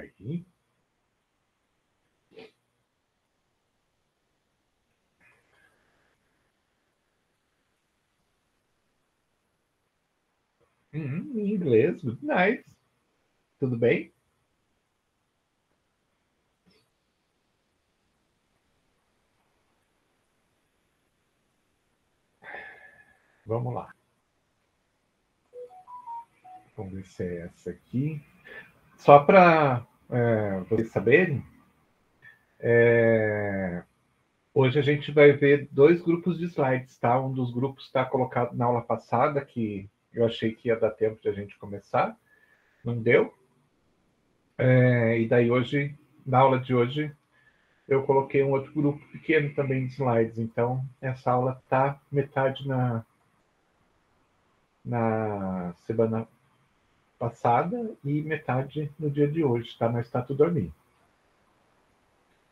Aí. Inglês, good night. Tudo bem? Vamos lá. Vamos ver se é essa aqui. Só para vocês saberem, hoje a gente vai ver dois grupos de slides, tá? Um dos grupos está colocado na aula passada, que eu achei que ia dar tempo de a gente começar, não deu. E daí hoje, na aula de hoje, eu coloquei um outro grupo pequeno também de slides. Então, essa aula está metade na semana passada e metade no dia de hoje, tá? Mas está tudo dormindo.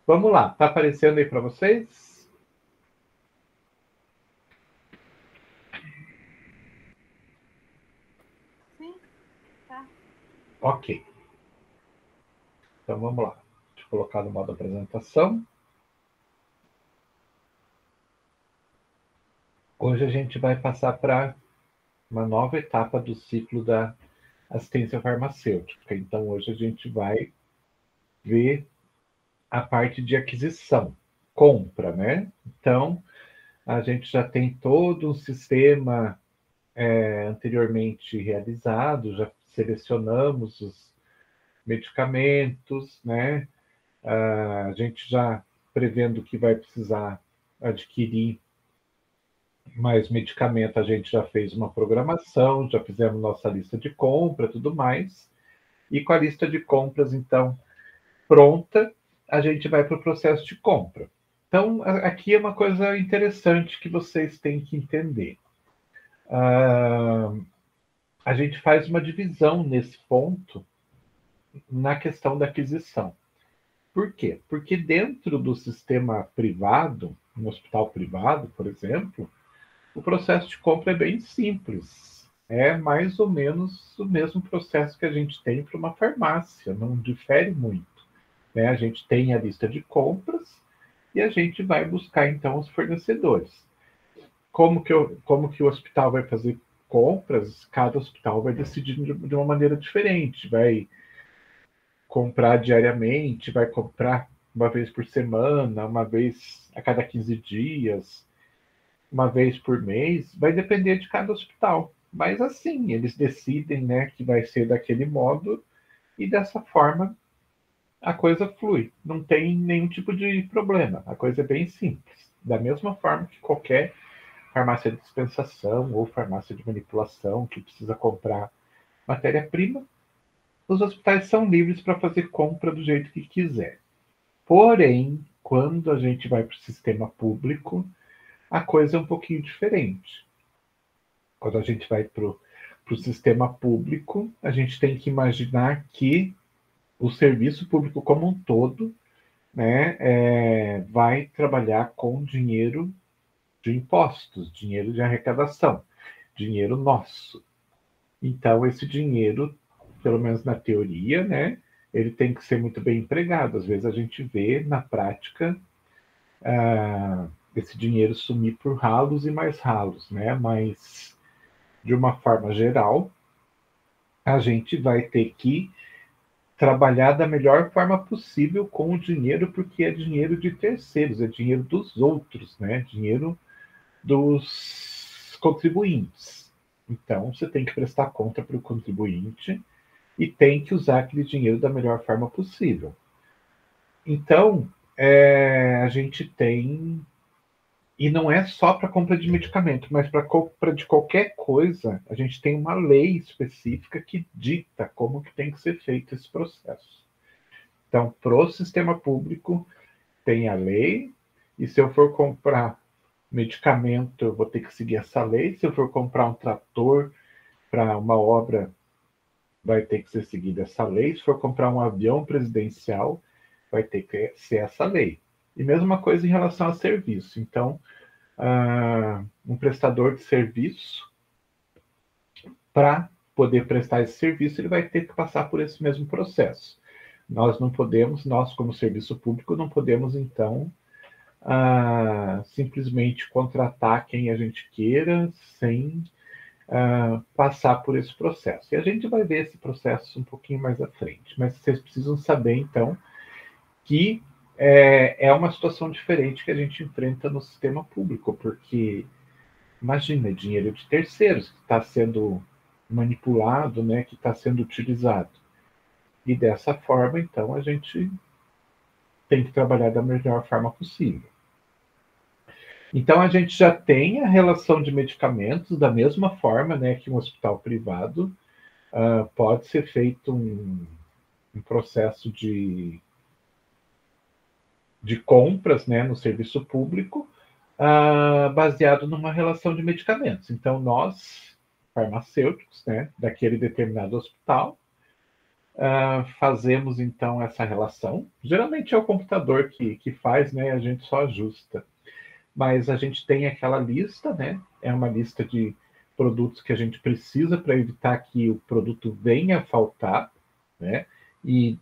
Vamos lá, tá aparecendo aí para vocês? Sim, tá. Ok. Então vamos lá. Deixa eu colocar no modo apresentação. Hoje a gente vai passar para uma nova etapa do ciclo da assistência farmacêutica. Então hoje a gente vai ver a parte de aquisição, compra, né? Então a gente já tem todo um sistema anteriormente realizado, já selecionamos os medicamentos, né? A gente já prevendo que vai precisar adquirir mais medicamento, a gente já fez uma programação, já fizemos nossa lista de compra, tudo mais. E com a lista de compras, então, pronta, a gente vai para o processo de compra. Então, aqui é uma coisa interessante que vocês têm que entender. A gente faz uma divisão nesse ponto na questão da aquisição. Por quê? Porque dentro do sistema privado, no hospital privado, por exemplo, o processo de compra é bem simples. É mais ou menos o mesmo processo que a gente tem para uma farmácia, não difere muito. Né? A gente tem a lista de compras e a gente vai buscar então os fornecedores. Como que o hospital vai fazer compras? Cada hospital vai decidir de uma maneira diferente. Vai comprar diariamente, vai comprar uma vez por semana, uma vez a cada 15 dias, uma vez por mês, vai depender de cada hospital. Mas assim, eles decidem, né, que vai ser daquele modo e dessa forma a coisa flui. Não tem nenhum tipo de problema. A coisa é bem simples. Da mesma forma que qualquer farmácia de dispensação ou farmácia de manipulação que precisa comprar matéria-prima, os hospitais são livres para fazer compra do jeito que quiser. Porém, quando a gente vai para o sistema público, a coisa é um pouquinho diferente. Quando a gente vai para o sistema público, a gente tem que imaginar que o serviço público como um todo, né, vai trabalhar com dinheiro de impostos, dinheiro de arrecadação, dinheiro nosso. Então, esse dinheiro, pelo menos na teoria, né, ele tem que ser muito bem empregado. Às vezes a gente vê na prática esse dinheiro sumir por ralos e mais ralos, né? Mas de uma forma geral, a gente vai ter que trabalhar da melhor forma possível com o dinheiro, porque é dinheiro de terceiros, é dinheiro dos outros, né? Dinheiro dos contribuintes. Então, você tem que prestar conta para o contribuinte e tem que usar aquele dinheiro da melhor forma possível. Então, a gente tem. E não é só para compra de medicamento, mas para compra de qualquer coisa, a gente tem uma lei específica que dita como que tem que ser feito esse processo. Então, para o sistema público, tem a lei, e se eu for comprar medicamento, eu vou ter que seguir essa lei. Se eu for comprar um trator para uma obra, vai ter que ser seguida essa lei. Se for comprar um avião presidencial, vai ter que ser essa lei. E mesma coisa em relação a serviço. Então, um prestador de serviço, para poder prestar esse serviço, ele vai ter que passar por esse mesmo processo. Nós não podemos, nós como serviço público, não podemos, então, simplesmente contratar quem a gente queira sem passar por esse processo. E a gente vai ver esse processo um pouquinho mais à frente. Mas vocês precisam saber, então, que é uma situação diferente que a gente enfrenta no sistema público, porque, imagina, dinheiro de terceiros que está sendo manipulado, né, que está sendo utilizado. E dessa forma, então, a gente tem que trabalhar da melhor forma possível. Então, a gente já tem a relação de medicamentos da mesma forma, né, que um hospital privado pode ser feito um processo de compras, né, no serviço público, baseado numa relação de medicamentos. Então, nós, farmacêuticos, né, daquele determinado hospital, fazemos, então, essa relação. Geralmente é o computador que faz, né, a gente só ajusta. Mas a gente tem aquela lista, né, é uma lista de produtos que a gente precisa para evitar que o produto venha a faltar, né, e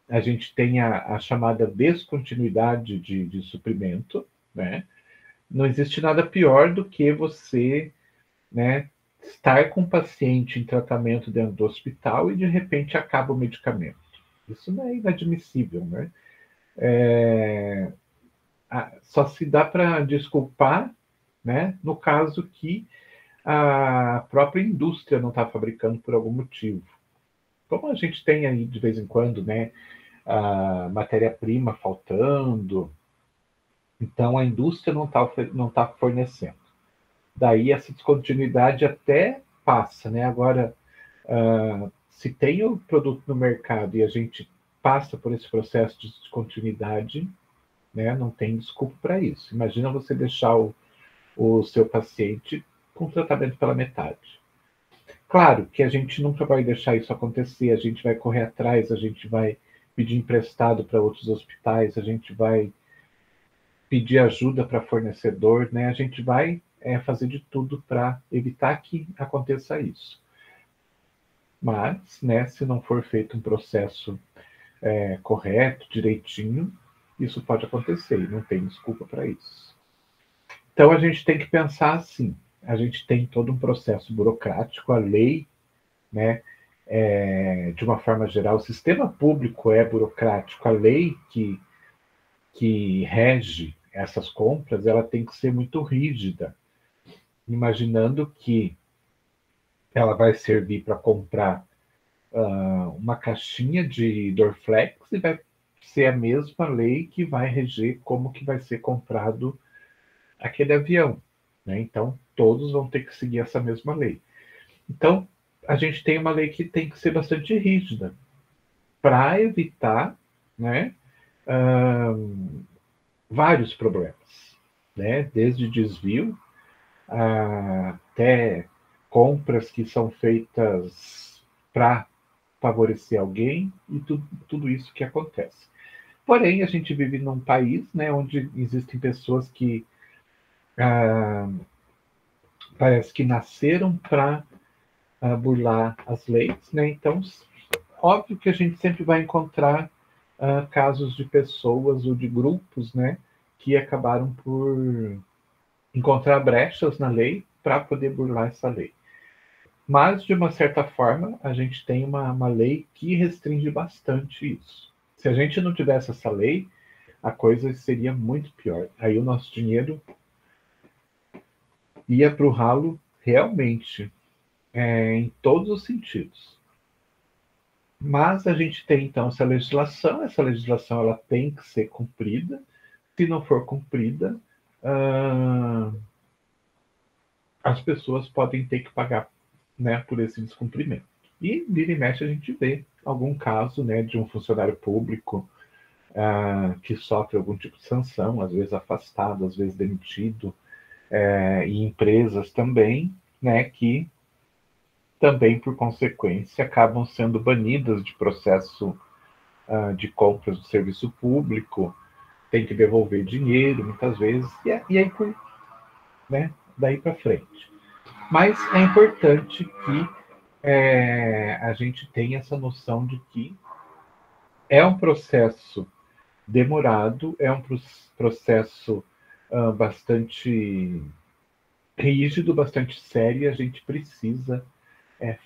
a gente tem a chamada descontinuidade de suprimento, né? Não existe nada pior do que você, né, estar com um paciente em tratamento dentro do hospital e de repente acaba o medicamento. Isso não é inadmissível, né? Só se dá para desculpar, né, no caso que a própria indústria não está fabricando por algum motivo. Como a gente tem aí de vez em quando, né, a matéria-prima faltando, então a indústria não tá fornecendo. Daí essa descontinuidade até passa, né? Agora, se tem o produto no mercado e a gente passa por esse processo de descontinuidade, né, não tem desculpa para isso. Imagina você deixar o seu paciente com tratamento pela metade. Claro que a gente nunca vai deixar isso acontecer, a gente vai correr atrás, a gente vai pedir emprestado para outros hospitais, a gente vai pedir ajuda para fornecedor, né? A gente vai fazer de tudo para evitar que aconteça isso. Mas, né, se não for feito um processo correto, direitinho, isso pode acontecer e não tem desculpa para isso. Então a gente tem que pensar assim: a gente tem todo um processo burocrático, a lei, né? De uma forma geral, o sistema público é burocrático, a lei que rege essas compras, ela tem que ser muito rígida, imaginando que ela vai servir para comprar uma caixinha de Dorflex e vai ser a mesma lei que vai reger como que vai ser comprado aquele avião, né? Então, todos vão ter que seguir essa mesma lei. Então, a gente tem uma lei que tem que ser bastante rígida para evitar, né, vários problemas, né? Desde desvio até compras que são feitas para favorecer alguém e tudo isso que acontece. Porém, a gente vive num país, né, onde existem pessoas que parece que nasceram para burlar as leis, né? Então, óbvio que a gente sempre vai encontrar casos de pessoas ou de grupos, né, que acabaram por encontrar brechas na lei para poder burlar essa lei. Mas, de uma certa forma, a gente tem uma lei que restringe bastante isso. Se a gente não tivesse essa lei, a coisa seria muito pior. Aí o nosso dinheiro ia para o ralo realmente, em todos os sentidos. Mas a gente tem, então, essa legislação ela tem que ser cumprida. Se não for cumprida, as pessoas podem ter que pagar, né, por esse descumprimento. E vira e mexe a gente vê algum caso, né, de um funcionário público que sofre algum tipo de sanção, às vezes afastado, às vezes demitido, e empresas também, né, que também, por consequência, acabam sendo banidas de processo de compras do serviço público, tem que devolver dinheiro, muitas vezes, e aí, né, daí para frente. Mas é importante que a gente tenha essa noção de que É um processo demorado, é um processo bastante rígido, bastante sério, e a gente precisa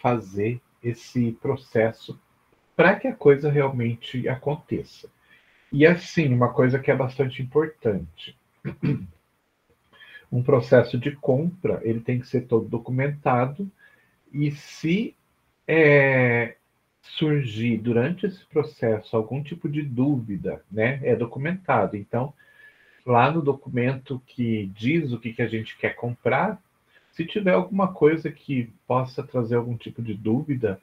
fazer esse processo para que a coisa realmente aconteça. E assim, uma coisa que é bastante importante, um processo de compra, ele tem que ser todo documentado, e se surgir durante esse processo algum tipo de dúvida, né, é documentado. Então, lá no documento que diz o que a gente quer comprar, se tiver alguma coisa que possa trazer algum tipo de dúvida,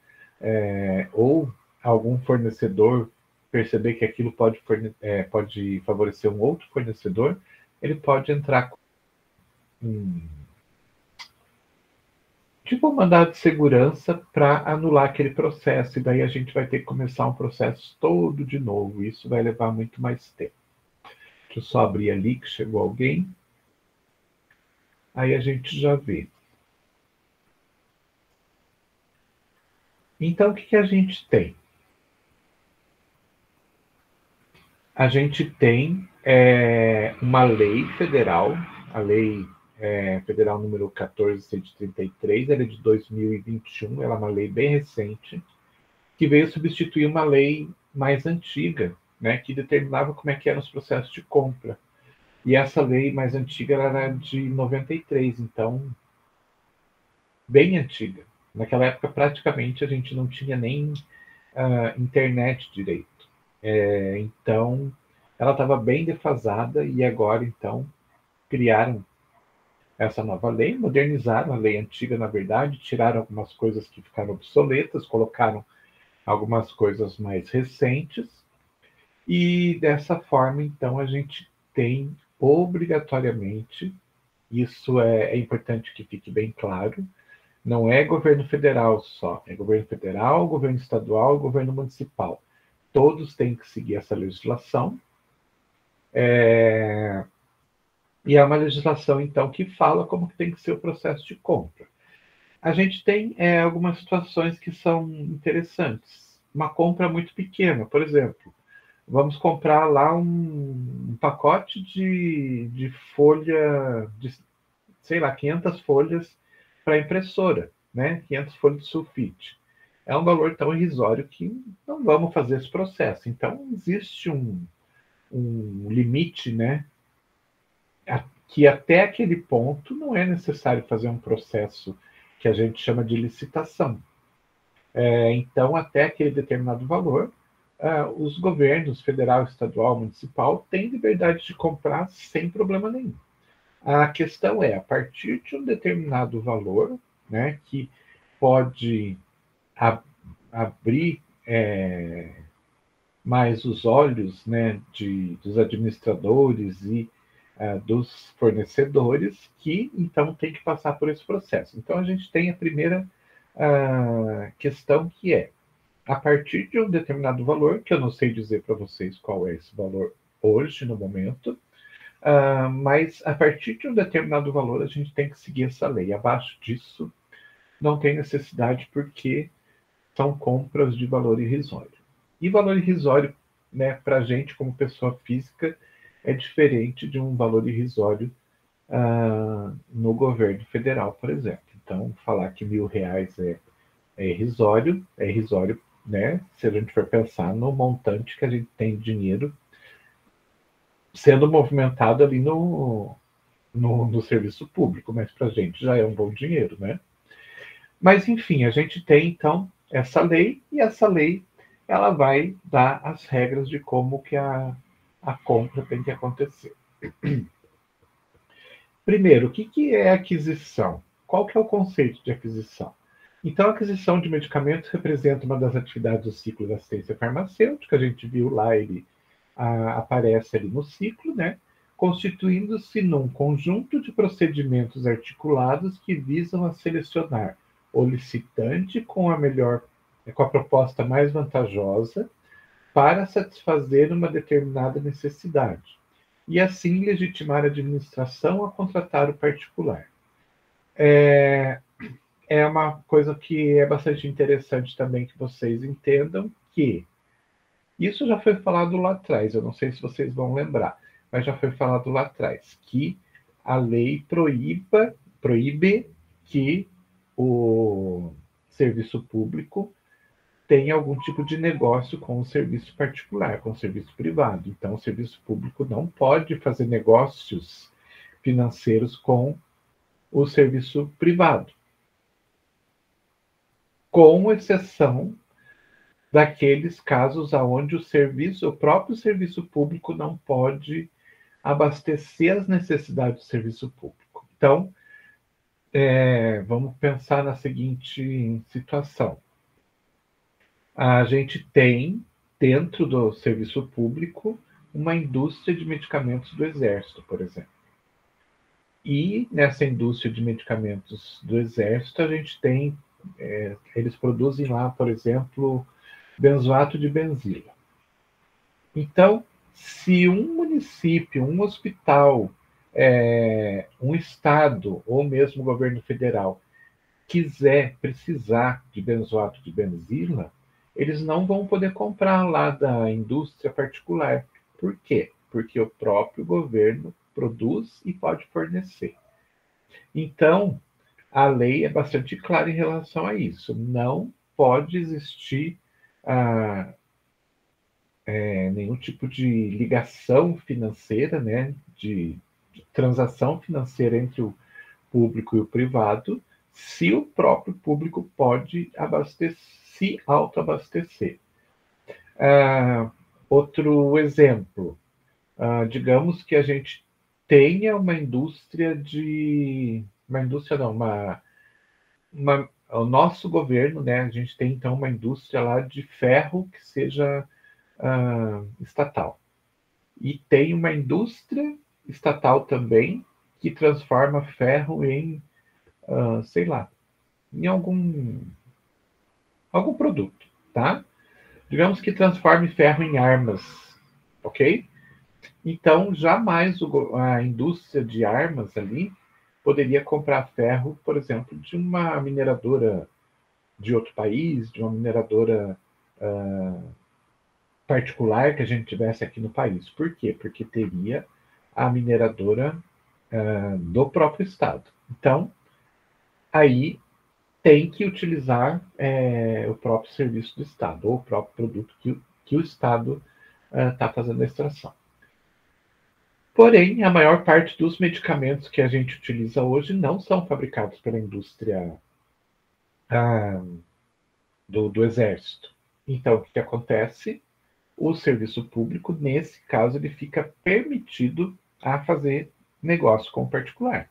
ou algum fornecedor perceber que aquilo pode favorecer um outro fornecedor, ele pode entrar com tipo um mandado de segurança para anular aquele processo, e daí a gente vai ter que começar um processo todo de novo. Isso vai levar muito mais tempo. Deixa eu só abrir ali que chegou alguém. Aí a gente já vê. Então, o que a gente tem? A gente tem uma lei federal, a lei federal número 14.133, ela é de 2021, ela é uma lei bem recente, que veio substituir uma lei mais antiga, né, que determinava como é que eram os processos de compra. E essa lei mais antiga era de 93, então bem antiga. Naquela época, praticamente, a gente não tinha nem internet direito. Então, ela estava bem defasada, e agora, então, criaram essa nova lei, modernizaram a lei antiga, na verdade, tiraram algumas coisas que ficaram obsoletas, colocaram algumas coisas mais recentes, e dessa forma, então, a gente tem obrigatoriamente, isso é importante que fique bem claro, não é governo federal só, é governo federal, governo estadual, governo municipal. Todos têm que seguir essa legislação. E é uma legislação, então, que fala como que tem que ser o processo de compra. A gente tem algumas situações que são interessantes. Uma compra muito pequena, por exemplo, vamos comprar lá um pacote de folha, de, sei lá, 500 folhas para impressora, né? 500 folhas de sulfite. É um valor tão irrisório que não vamos fazer esse processo. Então, existe um limite, né? Que até aquele ponto não é necessário fazer um processo que a gente chama de licitação. Então, até aquele determinado valor, os governos federal, estadual, municipal têm liberdade de comprar sem problema nenhum. A questão é, a partir de um determinado valor, né, que pode abrir mais os olhos, né, dos administradores e dos fornecedores, que então tem que passar por esse processo. Então a gente tem a primeira questão, que é, a partir de um determinado valor, que eu não sei dizer para vocês qual é esse valor hoje, no momento, mas a partir de um determinado valor a gente tem que seguir essa lei. Abaixo disso não tem necessidade, porque são compras de valor irrisório. E valor irrisório, né, para a gente como pessoa física, é diferente de um valor irrisório no governo federal, por exemplo. Então, falar que R$ 1.000 é irrisório, né, se a gente for pensar no montante que a gente tem de dinheiro sendo movimentado ali no serviço público, mas para a gente já é um bom dinheiro, né? Mas, enfim, a gente tem, então, essa lei, e essa lei ela vai dar as regras de como que a compra tem que acontecer. Primeiro, o que é aquisição? Qual que é o conceito de aquisição? Então, a aquisição de medicamentos representa uma das atividades do ciclo da assistência farmacêutica. A gente viu lá, ele aparece ali no ciclo, né? Constituindo-se num conjunto de procedimentos articulados que visam a selecionar o licitante com a proposta mais vantajosa para satisfazer uma determinada necessidade, e assim legitimar a administração a contratar o particular. É uma coisa que é bastante interessante também que vocês entendam, que Isso já foi falado lá atrás, eu não sei se vocês vão lembrar, mas já foi falado lá atrás, que a lei proíbe que o serviço público tenha algum tipo de negócio com o serviço particular, com o serviço privado. Então, o serviço público não pode fazer negócios financeiros com o serviço privado, com exceção daqueles casos onde o próprio serviço público não pode abastecer as necessidades do serviço público. Então, vamos pensar na seguinte situação. A gente tem, dentro do serviço público, uma indústria de medicamentos do Exército, por exemplo. E nessa indústria de medicamentos do Exército, a gente tem, eles produzem lá, por exemplo, benzoato de benzila. Então, se um município, um hospital, um estado ou mesmo o governo federal precisar de benzoato de benzila, eles não vão poder comprar lá da indústria particular. Por quê? Porque o próprio governo produz e pode fornecer. Então, a lei é bastante clara em relação a isso. Não pode existir nenhum tipo de ligação financeira, né, de transação financeira entre o público e o privado, se o próprio público pode se autoabastecer. Outro exemplo, digamos que a gente tenha uma indústria o nosso governo, né, a gente tem então uma indústria lá de ferro que seja estatal. E tem uma indústria estatal também que transforma ferro em, sei lá, em algum produto, tá? Digamos que transforme ferro em armas, ok? Então, jamais a indústria de armas ali poderia comprar ferro, por exemplo, de uma mineradora de outro país, de uma mineradora particular que a gente tivesse aqui no país. Por quê? Porque teria a mineradora do próprio Estado. Então, aí tem que utilizar o próprio serviço do Estado, ou o próprio produto que o Estado está fazendo a extração. Porém, a maior parte dos medicamentos que a gente utiliza hoje não são fabricados pela indústria do Exército. Então, o que acontece? O serviço público, nesse caso, ele fica permitido a fazer negócio com o particular.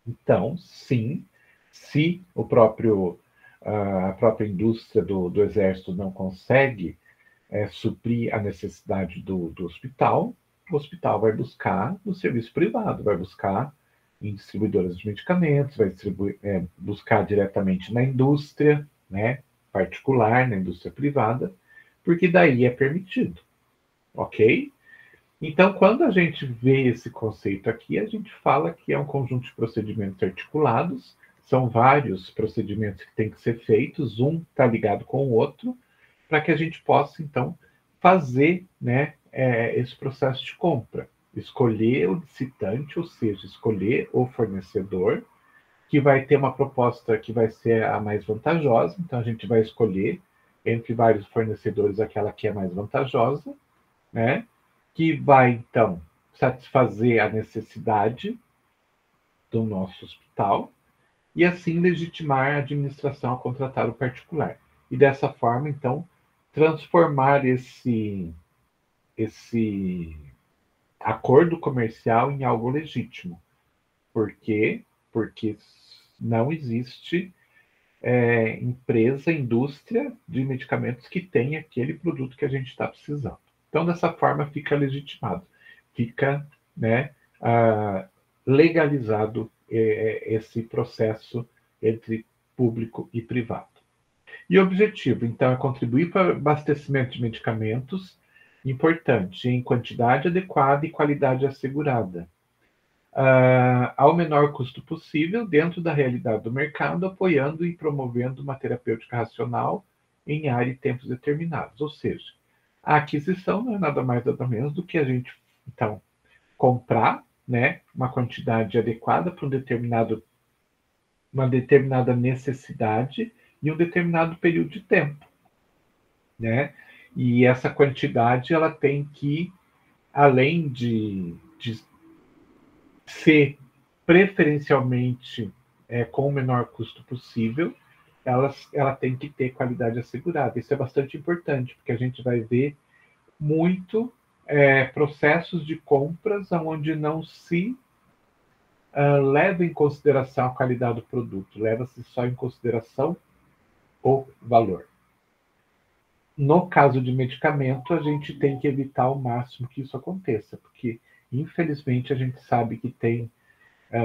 Então, sim, se a própria indústria do Exército não consegue suprir a necessidade do hospital, o hospital vai buscar no serviço privado, vai buscar em distribuidoras de medicamentos, vai buscar diretamente na indústria, né, particular, na indústria privada, porque daí é permitido, ok? Então, quando a gente vê esse conceito aqui, a gente fala que é um conjunto de procedimentos articulados, são vários procedimentos que têm que ser feitos, um está ligado com o outro, para que a gente possa, então, fazer, né, esse processo de compra. Escolher o licitante, ou seja, escolher o fornecedor, que vai ter uma proposta que vai ser a mais vantajosa, então a gente vai escolher entre vários fornecedores aquela que é mais vantajosa, né? Que vai, então, satisfazer a necessidade do nosso hospital e, assim, legitimar a administração a contratar o particular. E, dessa forma, então, transformar esse acordo comercial em algo legítimo. Por quê? Porque não existe empresa, indústria de medicamentos que tenha aquele produto que a gente está precisando. Então, dessa forma, fica legitimado, fica, né, legalizado esse processo entre público e privado. E o objetivo, então, é contribuir para o abastecimento de medicamentos, importante, em quantidade adequada e qualidade assegurada, ao menor custo possível, dentro da realidade do mercado, apoiando e promovendo uma terapêutica racional em área e tempos determinados. Ou seja, A aquisição não é nada mais nada menos do que a gente, então, comprar, né, uma quantidade adequada para uma determinada necessidade e um determinado período de tempo, né? E essa quantidade ela tem que, além de ser preferencialmente com o menor custo possível, ela tem que ter qualidade assegurada. Isso é bastante importante, porque a gente vai ver muito processos de compras onde não se leva em consideração a qualidade do produto, leva-se só em consideração o valor. No caso de medicamento, a gente tem que evitar ao máximo que isso aconteça, porque, infelizmente, a gente sabe que tem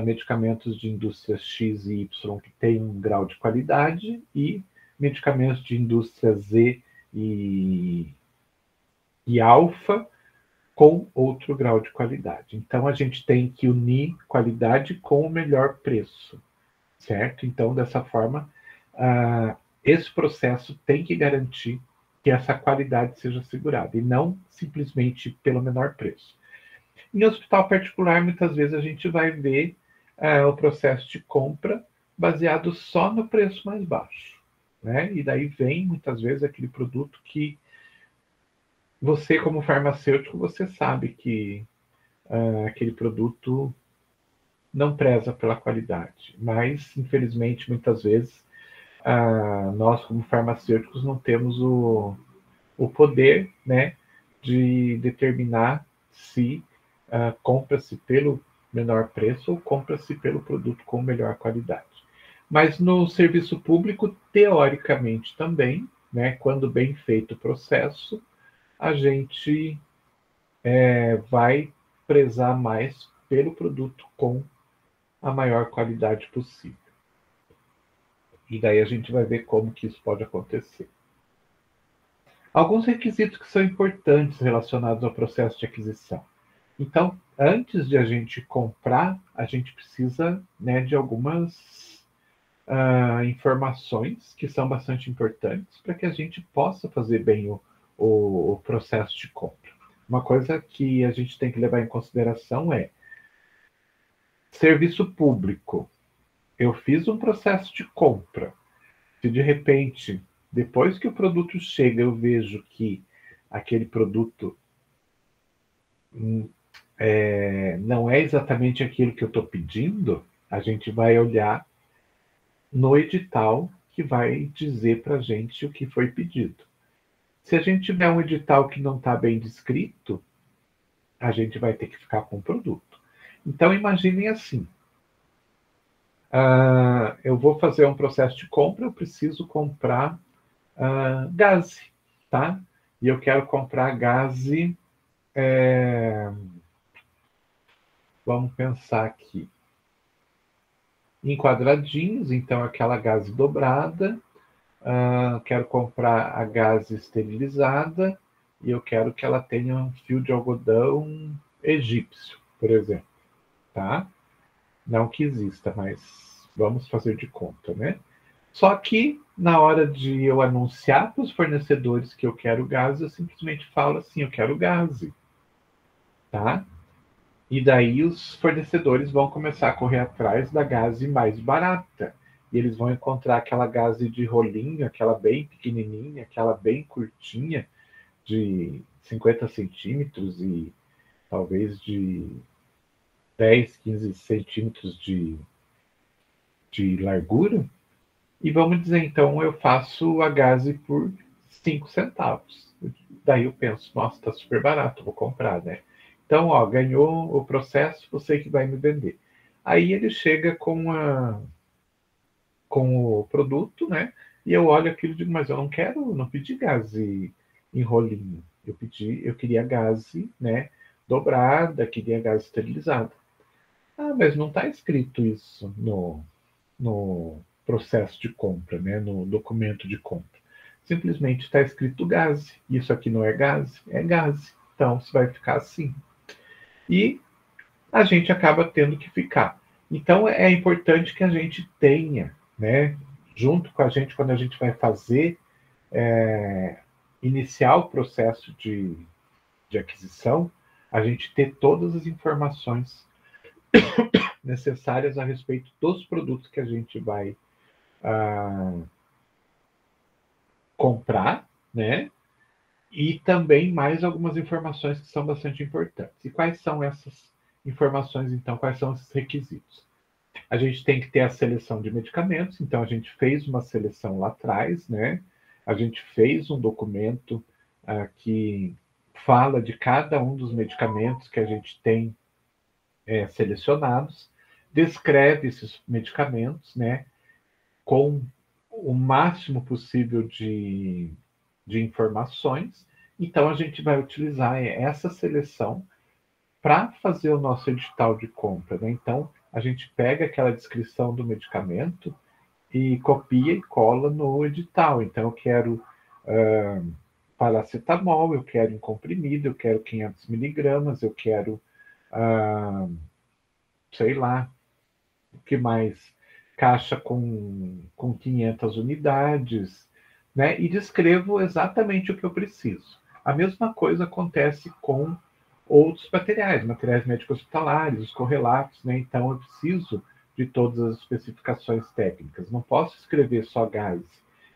medicamentos de indústria X e Y que têm um grau de qualidade e medicamentos de indústria Z e alfa com outro grau de qualidade. Então, a gente tem que unir qualidade com o melhor preço, certo? Então, dessa forma, esse processo tem que garantir que essa qualidade seja assegurada e não simplesmente pelo menor preço. Em hospital particular, muitas vezes a gente vai ver o processo de compra baseado só no preço mais baixo, né? E daí vem, muitas vezes, aquele produto que você, como farmacêutico, você sabe que aquele produto não preza pela qualidade, mas, infelizmente, muitas vezes, nós, como farmacêuticos, não temos o poder, né, de determinar se compra-se pelo menor preço ou compra-se pelo produto com melhor qualidade. Mas no serviço público, teoricamente também, né, quando bem feito o processo, a gente vai prezar mais pelo produto com a maior qualidade possível. E daí a gente vai ver como que isso pode acontecer. Alguns requisitos que são importantes relacionados ao processo de aquisição. Então, antes de a gente comprar, a gente precisa, né, de algumas informações que são bastante importantes para que a gente possa fazer bem o processo de compra. Uma coisa que a gente tem que levar em consideração é serviço público. Eu fiz um processo de compra. Se de repente, depois que o produto chega, eu vejo que aquele produto não é exatamente aquilo que eu estou pedindo, a gente vai olhar no edital que vai dizer para a gente o que foi pedido. Se a gente tiver um edital que não está bem descrito, a gente vai ter que ficar com o produto. Então, imaginem assim. Eu vou fazer um processo de compra, eu preciso comprar gaze, tá? E eu quero comprar gaze, vamos pensar aqui, em quadradinhos, então aquela gaze dobrada, quero comprar a gaze esterilizada e eu quero que ela tenha um fio de algodão egípcio, por exemplo, tá? Não que exista, mas vamos fazer de conta, né? Só que na hora de eu anunciar para os fornecedores que eu quero gás, eu simplesmente falo assim, eu quero gás, tá? E daí os fornecedores vão começar a correr atrás da gás mais barata. E eles vão encontrar aquela gás de rolinho, aquela bem pequenininha, aquela bem curtinha, de 50 centímetros e talvez de 10, 15 centímetros de largura. E vamos dizer, então, eu faço a gase por 5 centavos. Daí eu penso, nossa, está super barato, vou comprar, né? Então, ó, ganhou o processo, você que vai me vender. Aí ele chega com o produto, né? E eu olho aquilo e digo, mas eu não pedi gase em rolinho. Eu queria gase, né? Dobrada, queria gase esterilizada. Ah, mas não está escrito isso no processo de compra, né, no documento de compra. Simplesmente está escrito gás. Isso aqui não é gás? É gás. Então, você vai ficar assim. E a gente acaba tendo que ficar. Então, é importante que a gente tenha, né, junto com a gente, quando a gente vai fazer iniciar o processo de aquisição, a gente ter todas as informações necessárias a respeito dos produtos que a gente vai comprar, né? E também mais algumas informações que são bastante importantes. E quais são essas informações, então? Quais são esses requisitos? A gente tem que ter a seleção de medicamentos, então a gente fez uma seleção lá atrás, né? A gente fez um documento que fala de cada um dos medicamentos que a gente tem selecionados, descreve esses medicamentos, né? Com o máximo possível de informações. Então, a gente vai utilizar essa seleção para fazer o nosso edital de compra, né? Então, a gente pega aquela descrição do medicamento e copia e cola no edital. Então, eu quero paracetamol, eu quero em comprimido, eu quero 500 miligramas, eu quero, sei lá, o que mais? Caixa com 500 unidades, né? E descrevo exatamente o que eu preciso. A mesma coisa acontece com outros materiais, materiais médicos hospitalares, os correlatos, né? Então eu preciso de todas as especificações técnicas. Não posso escrever só gás,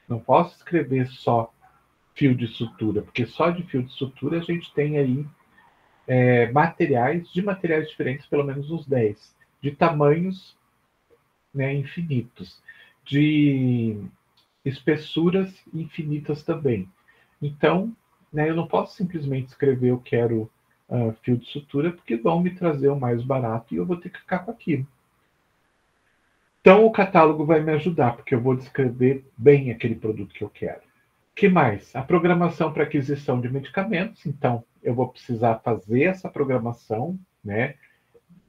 não posso escrever só fio de sutura, porque só de fio de sutura a gente tem aí materiais diferentes, pelo menos uns 10, de tamanhos, né, infinitos, de espessuras infinitas também. Então, né, eu não posso simplesmente escrever eu quero fio de sutura, porque vão me trazer o mais barato e eu vou ter que ficar com aquilo. Então, o catálogo vai me ajudar, porque eu vou descrever bem aquele produto que eu quero. O que mais? A programação para aquisição de medicamentos. Então, eu vou precisar fazer essa programação, né?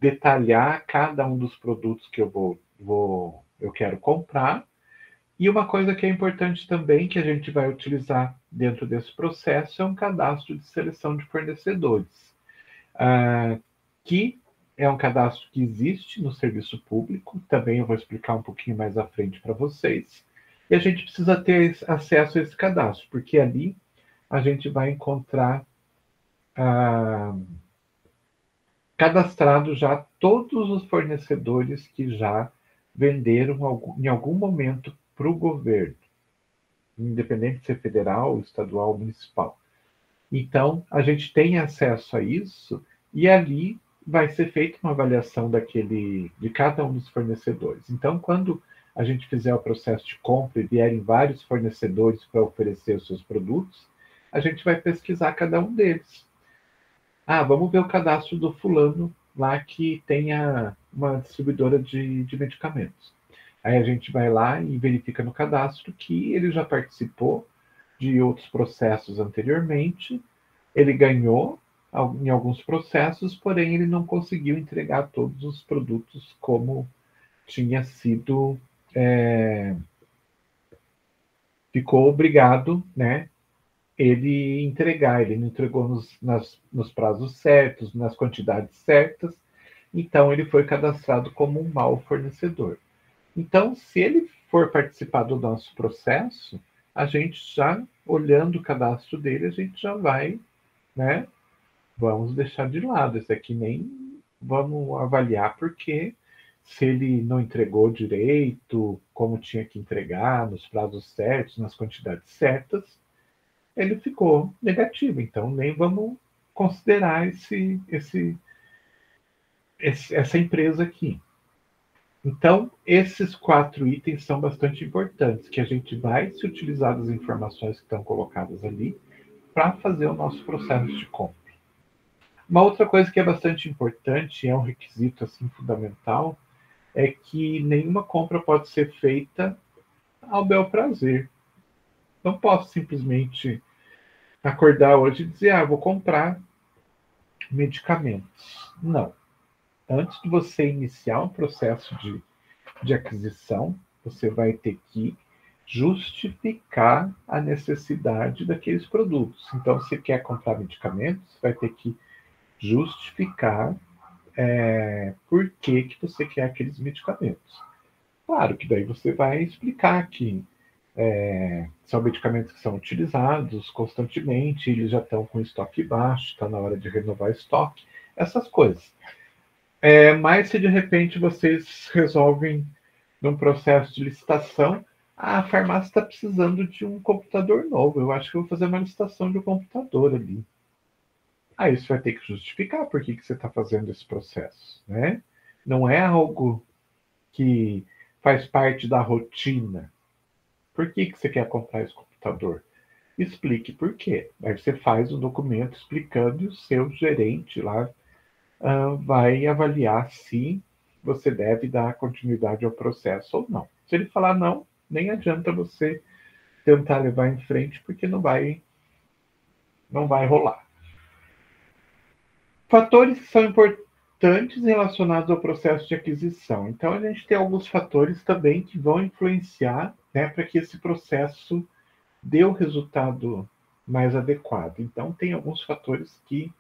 Detalhar cada um dos produtos que eu quero comprar. E uma coisa que é importante também, que a gente vai utilizar dentro desse processo, é um cadastro de seleção de fornecedores, que é um cadastro que existe no serviço público, também eu vou explicar um pouquinho mais à frente para vocês. E a gente precisa ter acesso a esse cadastro, porque ali a gente vai encontrar cadastrado já todos os fornecedores que já venderam em algum momento para o governo, independente de ser federal, estadual ou municipal. Então, a gente tem acesso a isso e ali vai ser feita uma avaliação de cada um dos fornecedores. Então, quando a gente fizer o processo de compra e vierem vários fornecedores para oferecer os seus produtos, a gente vai pesquisar cada um deles. Vamos ver o cadastro do fulano lá que tenha uma distribuidora de medicamentos. Aí a gente vai lá e verifica no cadastro que ele já participou de outros processos anteriormente, ele ganhou em alguns processos, porém ele não conseguiu entregar todos os produtos como tinha sido, ficou obrigado, né, ele entregar, ele não entregou nos prazos certos, nas quantidades certas, então ele foi cadastrado como um mau fornecedor. Então, se ele for participar do nosso processo, a gente já, olhando o cadastro dele, a gente já vai, né? Vamos deixar de lado. Esse aqui nem vamos avaliar, porque se ele não entregou direito, como tinha que entregar, nos prazos certos, nas quantidades certas, ele ficou negativo. Então, nem vamos considerar essa empresa aqui. Então, esses 4 itens são bastante importantes, que a gente vai se utilizar das informações que estão colocadas ali para fazer o nosso processo de compra. Uma outra coisa que é bastante importante, é um requisito assim fundamental, é que nenhuma compra pode ser feita ao bel prazer. Não posso simplesmente acordar hoje e dizer, vou comprar medicamentos. Não. Antes de você iniciar um processo de aquisição, você vai ter que justificar a necessidade daqueles produtos. Então, se quer comprar medicamentos, vai ter que justificar por que você quer aqueles medicamentos. Claro que daí você vai explicar que São medicamentos que são utilizados constantemente, eles já estão com estoque baixo, está na hora de renovar estoque, essas coisas. Mas se de repente vocês resolvem, num processo de licitação, a farmácia está precisando de um computador novo, eu acho que eu vou fazer uma licitação de um computador ali. Aí você vai ter que justificar por que você está fazendo esse processo, né? Não é algo que faz parte da rotina. Por que você quer comprar esse computador? Explique por quê. Aí você faz um documento explicando e o seu gerente lá vai avaliar se você deve dar continuidade ao processo ou não. Se ele falar não, nem adianta você tentar levar em frente, porque não vai rolar. Fatores que são importantes relacionados ao processo de aquisição. Então, a gente tem alguns fatores também que vão influenciar, né, para que esse processo dê o resultado mais adequado. Então, tem alguns fatores que,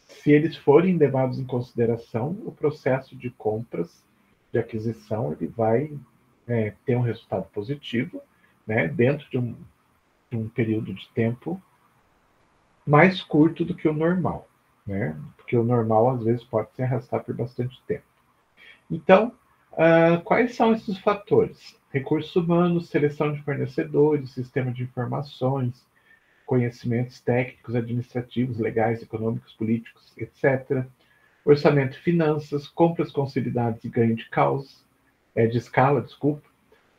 se eles forem levados em consideração, o processo de compras, de aquisição, ele vai ter um resultado positivo, né, dentro de um período de tempo mais curto do que o normal, né? Porque o normal às vezes pode se arrastar por bastante tempo. Então, quais são esses fatores? Recursos humanos, seleção de fornecedores, sistema de informações, conhecimentos técnicos, administrativos, legais, econômicos, políticos, etc. Orçamento e finanças, compras, consolidades e ganho de escala, desculpa,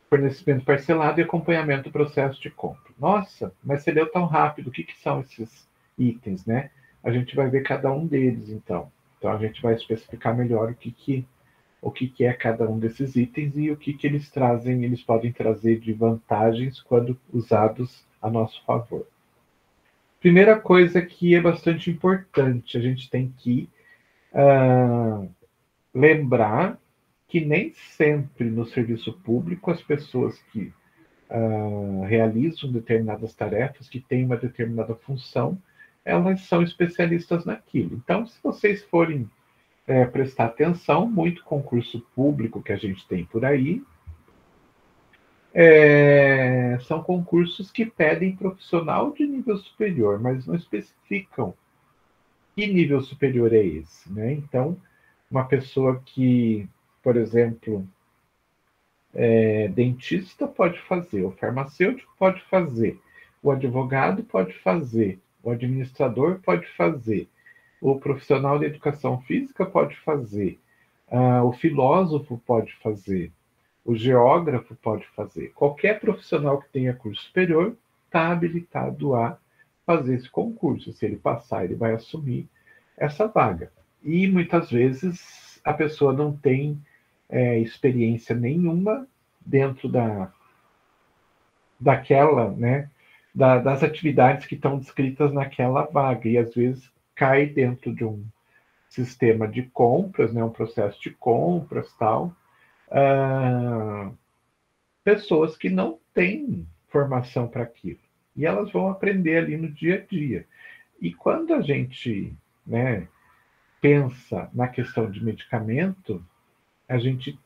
fornecimento parcelado e acompanhamento do processo de compra. Nossa, mas você leu tão rápido, o que são esses itens, né? A gente vai ver cada um deles, então. Então a gente vai especificar melhor o que é cada um desses itens e o que eles trazem, eles podem trazer de vantagens quando usados a nosso favor. Primeira coisa que é bastante importante, a gente tem que lembrar que nem sempre no serviço público as pessoas que realizam determinadas tarefas, que têm uma determinada função, elas são especialistas naquilo. Então, se vocês forem prestar atenção, muito concurso público que a gente tem por aí, são concursos que pedem profissional de nível superior, mas não especificam que nível superior é esse, né? Então, uma pessoa que, por exemplo, dentista pode fazer, o farmacêutico pode fazer, o advogado pode fazer, o administrador pode fazer, o profissional de educação física pode fazer, o filósofo pode fazer, o geógrafo pode fazer. Qualquer profissional que tenha curso superior está habilitado a fazer esse concurso. Se ele passar, ele vai assumir essa vaga. E muitas vezes a pessoa não tem experiência nenhuma dentro daquela, né, das atividades que estão descritas naquela vaga, e às vezes cai dentro de um sistema de compras, né, um processo de compras, tal, pessoas que não têm formação para aquilo, e elas vão aprender ali no dia a dia. E quando a gente, né, pensa na questão de medicamento, a gente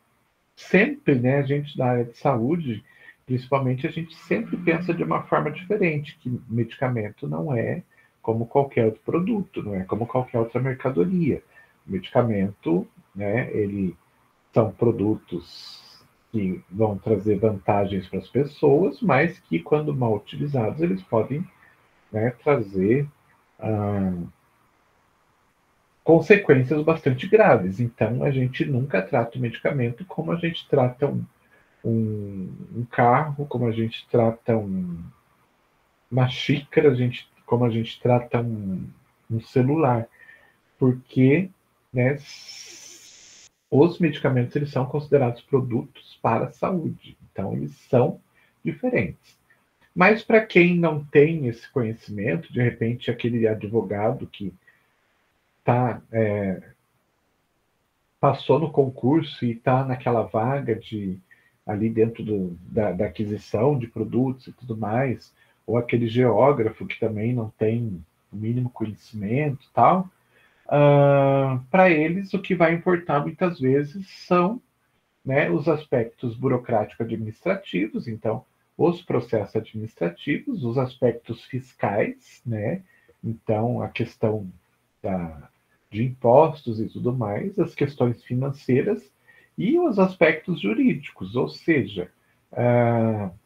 sempre, né, a gente da área de saúde, principalmente, a gente sempre pensa de uma forma diferente, que medicamento não é como qualquer outro produto, não é como qualquer outra mercadoria. O medicamento, né, ele são produtos que vão trazer vantagens para as pessoas, mas que, quando mal utilizados, eles podem, né, trazer consequências bastante graves. Então, a gente nunca trata o medicamento como a gente trata um carro, como a gente trata uma xícara, como a gente trata um celular, porque, né, os medicamentos eles são considerados produtos para a saúde, então eles são diferentes. Mas para quem não tem esse conhecimento, de repente aquele advogado que passou no concurso e está naquela vaga ali dentro da aquisição de produtos e tudo mais, ou aquele geógrafo que também não tem o mínimo conhecimento e tal, para eles o que vai importar muitas vezes são né, os aspectos burocrático-administrativos, então, os processos administrativos, os aspectos fiscais, né, então, a questão de impostos e tudo mais, as questões financeiras e os aspectos jurídicos, ou seja,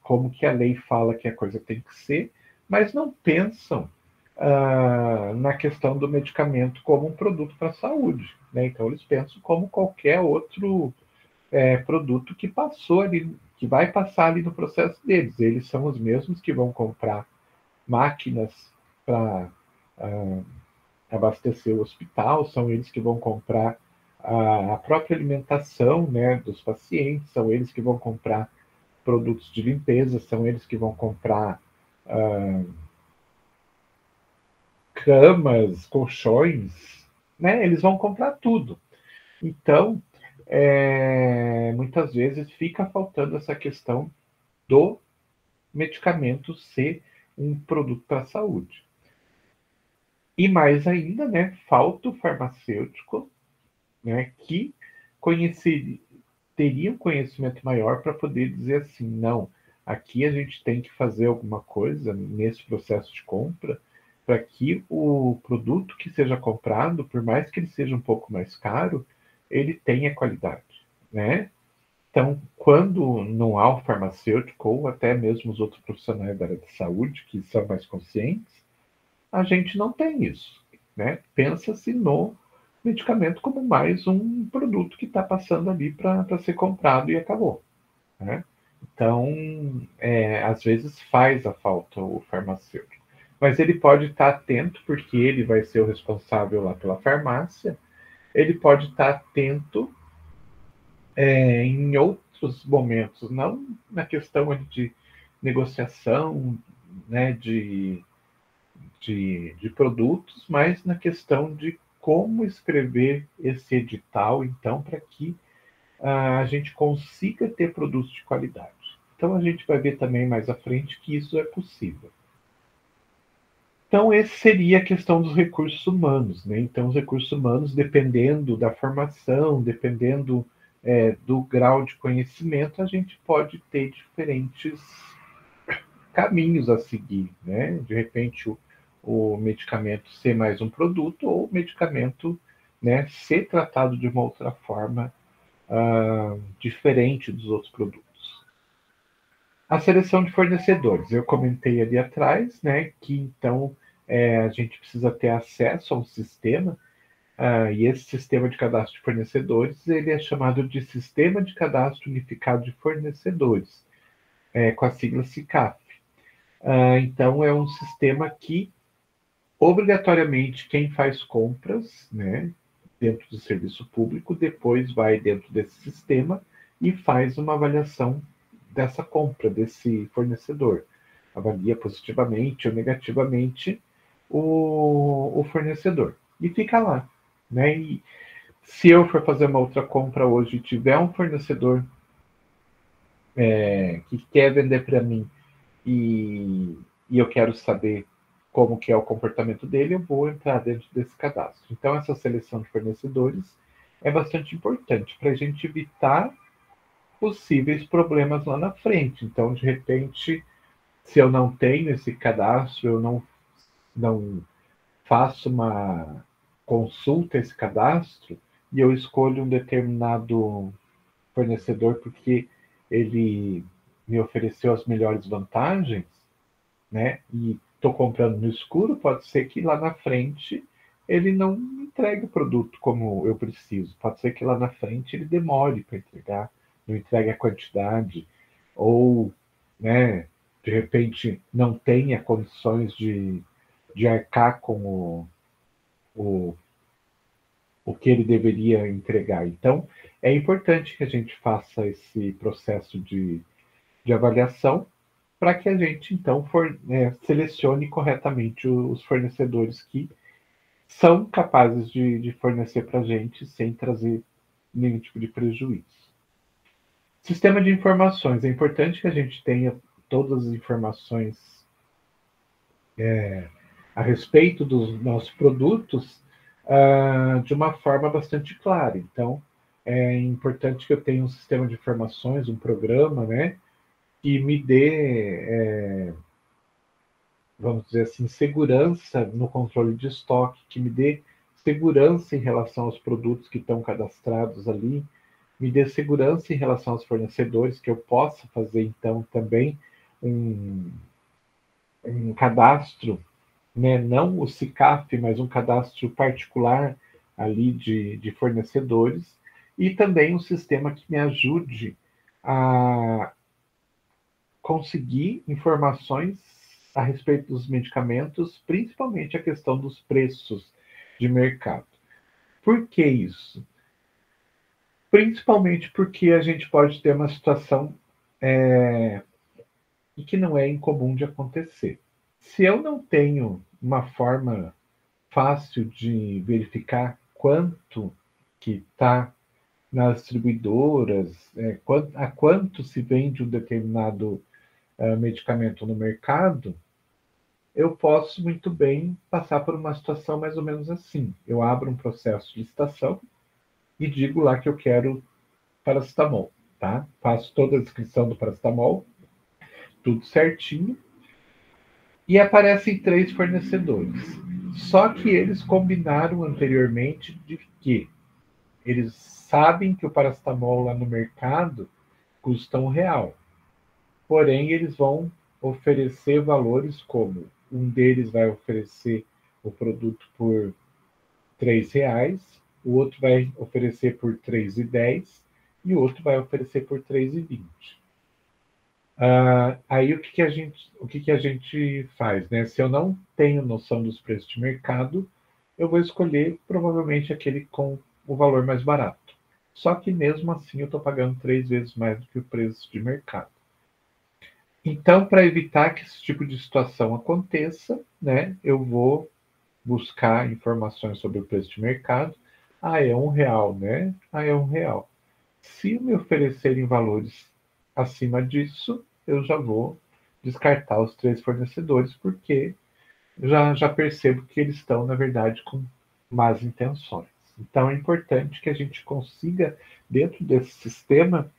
como que a lei fala que a coisa tem que ser, mas não pensam na questão do medicamento como um produto para a saúde, né? Então eles pensam como qualquer outro produto que passou ali, que vai passar ali no processo deles. Eles são os mesmos que vão comprar máquinas para abastecer o hospital, são eles que vão comprar a própria alimentação, né, dos pacientes, são eles que vão comprar produtos de limpeza, são eles que vão comprar camas, colchões, né? Eles vão comprar tudo. Então, muitas vezes fica faltando essa questão do medicamento ser um produto para a saúde. E mais ainda, né, falta o farmacêutico, né, que teria um conhecimento maior para poder dizer assim, não, aqui a gente tem que fazer alguma coisa nesse processo de compra para que o produto que seja comprado, por mais que ele seja um pouco mais caro, ele tenha qualidade, né? Então, quando não há o farmacêutico ou até mesmo os outros profissionais da área de saúde que são mais conscientes, a gente não tem isso, né? Pensa-se no medicamento como mais um produto que está passando ali para ser comprado e acabou, né? Então, às vezes faz a falta o farmacêutico, mas ele pode estar atento porque ele vai ser o responsável lá pela farmácia. Ele pode estar atento em outros momentos, não na questão de negociação, né, de produtos, mas na questão de como escrever esse edital, então, para que a gente consiga ter produtos de qualidade. Então, a gente vai ver também mais à frente que isso é possível. Então, esse seria a questão dos recursos humanos, né? Então, os recursos humanos, dependendo da formação, dependendo do grau de conhecimento, a gente pode ter diferentes caminhos a seguir, né? De repente, o medicamento ser mais um produto ou o medicamento, né, ser tratado de uma outra forma diferente dos outros produtos. A seleção de fornecedores, eu comentei ali atrás, né, que então a gente precisa ter acesso a um sistema, e esse sistema de cadastro de fornecedores, ele é chamado de Sistema de Cadastro Unificado de Fornecedores, com a sigla SICAF. Então, é um sistema que, obrigatoriamente, quem faz compras, né, dentro do serviço público, depois vai dentro desse sistema e faz uma avaliação dessa compra, desse fornecedor. Avalia positivamente ou negativamente o fornecedor. E fica lá, né? E se eu for fazer uma outra compra hoje e tiver um fornecedor que quer vender para mim e eu quero saber como que é o comportamento dele, eu vou entrar dentro desse cadastro. Então, essa seleção de fornecedores é bastante importante para a gente evitar possíveis problemas lá na frente. Então, de repente, se eu não tenho esse cadastro, eu não faço uma consulta a esse cadastro e eu escolho um determinado fornecedor porque ele me ofereceu as melhores vantagens, né? E estou comprando no escuro, pode ser que lá na frente ele não entregue o produto como eu preciso. Pode ser que lá na frente ele demore para entregar, não entregue a quantidade, ou, né, de repente não tenha condições de arcar com o, o que ele deveria entregar. Então, é importante que a gente faça esse processo de avaliação para que a gente, então, selecione corretamente os fornecedores que são capazes de fornecer para a gente sem trazer nenhum tipo de prejuízo. Sistema de informações. É importante que a gente tenha todas as informações a respeito dos nossos produtos de uma forma bastante clara. Então, é importante que eu tenha um sistema de informações, um programa, né, que me dê, vamos dizer assim, segurança no controle de estoque, que me dê segurança em relação aos produtos que estão cadastrados ali, me dê segurança em relação aos fornecedores, que eu possa fazer, então, também um, um cadastro, né, não o SICAF, mas um cadastro particular ali de fornecedores, e também um sistema que me ajude a conseguir informações a respeito dos medicamentos, principalmente a questão dos preços de mercado. Por que isso? Principalmente porque a gente pode ter uma situação e que não é incomum de acontecer. Se eu não tenho uma forma fácil de verificar quanto que está nas distribuidoras, a quanto se vende um determinado medicamento no mercado, eu posso muito bem passar por uma situação mais ou menos assim. Eu abro um processo de licitação e digo lá que eu quero paracetamol, tá? Faço toda a descrição do paracetamol, tudo certinho, e aparecem 3 fornecedores. Só que eles combinaram anteriormente de que eles sabem que o paracetamol lá no mercado custa R$ 1. Porém, eles vão oferecer valores como um deles vai oferecer o produto por R$ 3, o outro vai oferecer por R$ 3,10 e o outro vai oferecer por R$ 3,20. Aí o que a gente faz, né? Se eu não tenho noção dos preços de mercado, eu vou escolher provavelmente aquele com o valor mais barato. Só que mesmo assim eu estou pagando 3 vezes mais do que o preço de mercado. Então, para evitar que esse tipo de situação aconteça, né, eu vou buscar informações sobre o preço de mercado. Ah, é R$ 1, né? Ah, é R$ 1. Se me oferecerem valores acima disso, eu já vou descartar os 3 fornecedores, porque já percebo que eles estão, na verdade, com más intenções. Então, é importante que a gente consiga, dentro desse sistema,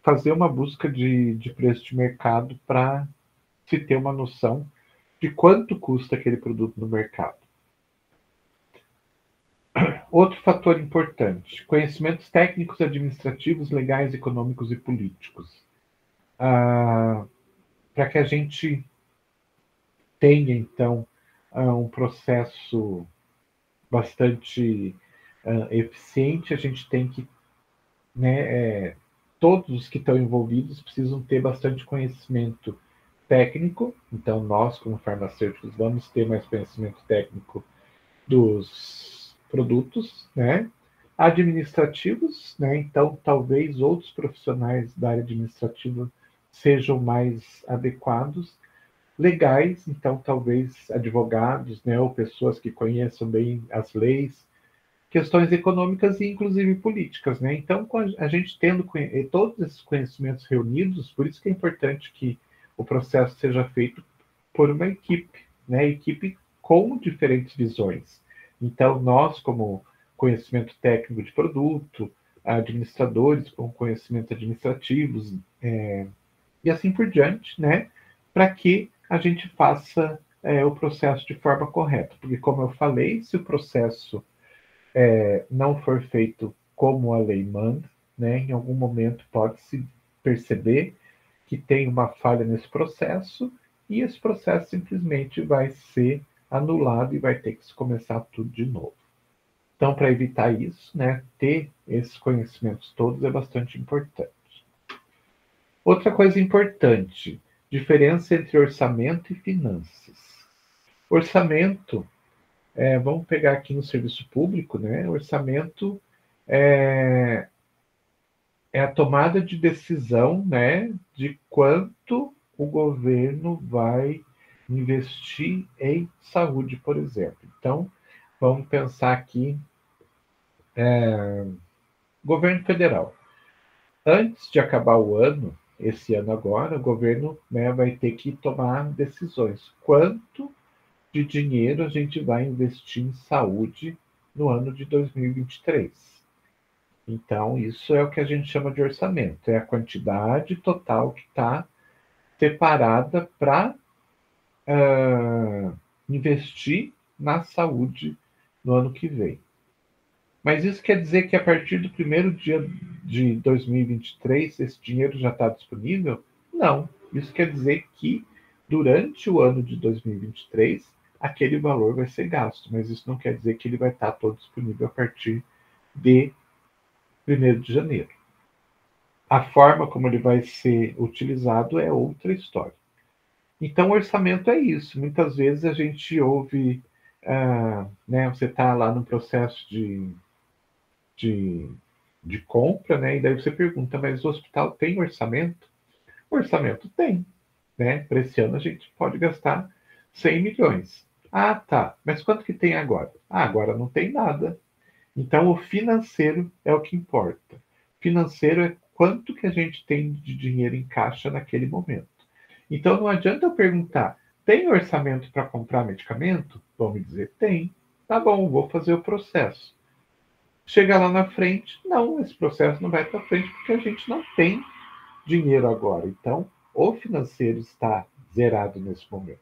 fazer uma busca de preço de mercado para se ter uma noção de quanto custa aquele produto no mercado. Outro fator importante: conhecimentos técnicos, administrativos, legais, econômicos e políticos. Para que a gente tenha, então, um processo bastante eficiente, a gente tem que, né, todos os que estão envolvidos precisam ter bastante conhecimento técnico. Então, nós, como farmacêuticos, vamos ter mais conhecimento técnico dos produtos, né? Administrativos, né? Então, talvez outros profissionais da área administrativa sejam mais adequados. Legais, então, talvez advogados, né? Ou pessoas que conheçam bem as leis, questões econômicas e, inclusive, políticas, né? Então, a gente tendo todos esses conhecimentos reunidos, por isso que é importante que o processo seja feito por uma equipe, né? Equipe com diferentes visões. Então, nós, como conhecimento técnico de produto, administradores com conhecimento administrativos, e assim por diante, né? Para que a gente faça o processo de forma correta. Porque, como eu falei, se o processo não for feito como a lei manda, né, em algum momento pode-se perceber que tem uma falha nesse processo e esse processo simplesmente vai ser anulado e vai ter que se começar tudo de novo. Então, para evitar isso, né, ter esses conhecimentos todos é bastante importante. Outra coisa importante: diferença entre orçamento e finanças. Orçamento, vamos pegar aqui no serviço público, né? Orçamento é a tomada de decisão, né, de quanto o governo vai investir em saúde, por exemplo. Então, vamos pensar aqui, governo federal. Antes de acabar o ano, esse ano agora, o governo, né, vai ter que tomar decisões. Quanto de dinheiro a gente vai investir em saúde no ano de 2023? Então, isso é o que a gente chama de orçamento, é a quantidade total que está separada para investir na saúde no ano que vem. Mas isso quer dizer que a partir do primeiro dia de 2023 esse dinheiro já está disponível? Não. Isso quer dizer que durante o ano de 2023 aquele valor vai ser gasto, mas isso não quer dizer que ele vai estar todo disponível a partir de 1º de janeiro. A forma como ele vai ser utilizado é outra história. Então, o orçamento é isso. Muitas vezes a gente ouve, né, você está lá no processo de, de compra, né, e daí você pergunta, mas o hospital tem orçamento? O orçamento tem, né? Para esse ano a gente pode gastar 100 milhões. Ah, tá. Mas quanto que tem agora? Ah, agora não tem nada. Então, o financeiro é o que importa. Financeiro é quanto que a gente tem de dinheiro em caixa naquele momento. Então, não adianta eu perguntar, tem orçamento para comprar medicamento? Vão me dizer, tem. Tá bom, vou fazer o processo. Chega lá na frente, não, esse processo não vai para frente porque a gente não tem dinheiro agora. Então, o financeiro está zerado nesse momento.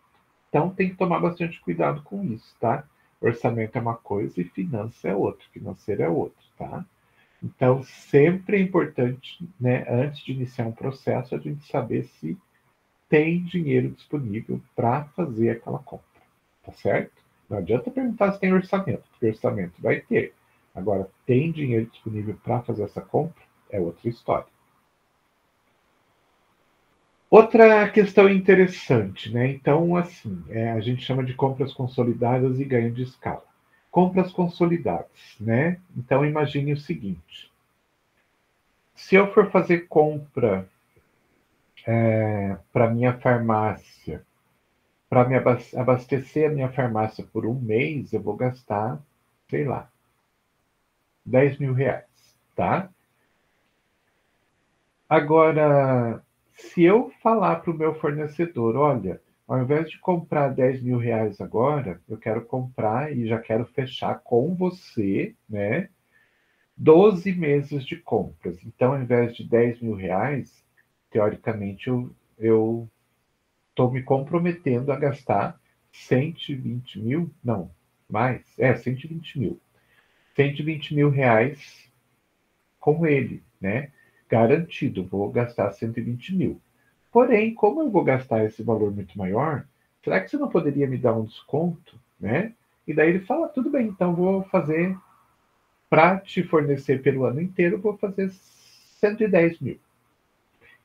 Então, tem que tomar bastante cuidado com isso, tá? Orçamento é uma coisa e finança é outra, financeiro é outro, tá? Então, sempre é importante, né, antes de iniciar um processo, a gente saber se tem dinheiro disponível para fazer aquela compra, tá certo? Não adianta perguntar se tem orçamento, porque orçamento vai ter. Agora, tem dinheiro disponível para fazer essa compra? É outra história. Outra questão interessante, né? Então, assim, a gente chama de compras consolidadas e ganho de escala. Compras consolidadas, né? Então, imagine o seguinte: se eu for fazer compra para minha farmácia, para me abastecer a minha farmácia por um mês, eu vou gastar, sei lá, 10 mil reais, tá? Agora, se eu falar para o meu fornecedor, olha, ao invés de comprar 10 mil reais agora, eu quero comprar e já quero fechar com você, né? 12 meses de compras. Então, ao invés de 10 mil reais, teoricamente, eu estou me comprometendo a gastar 120 mil, não, mais, 120 mil. 120 mil reais com ele, né? Garantido, vou gastar 120 mil. Porém, como eu vou gastar esse valor muito maior, será que você não poderia me dar um desconto, né? E daí ele fala, tudo bem, então vou fazer, para te fornecer pelo ano inteiro, vou fazer 110 mil.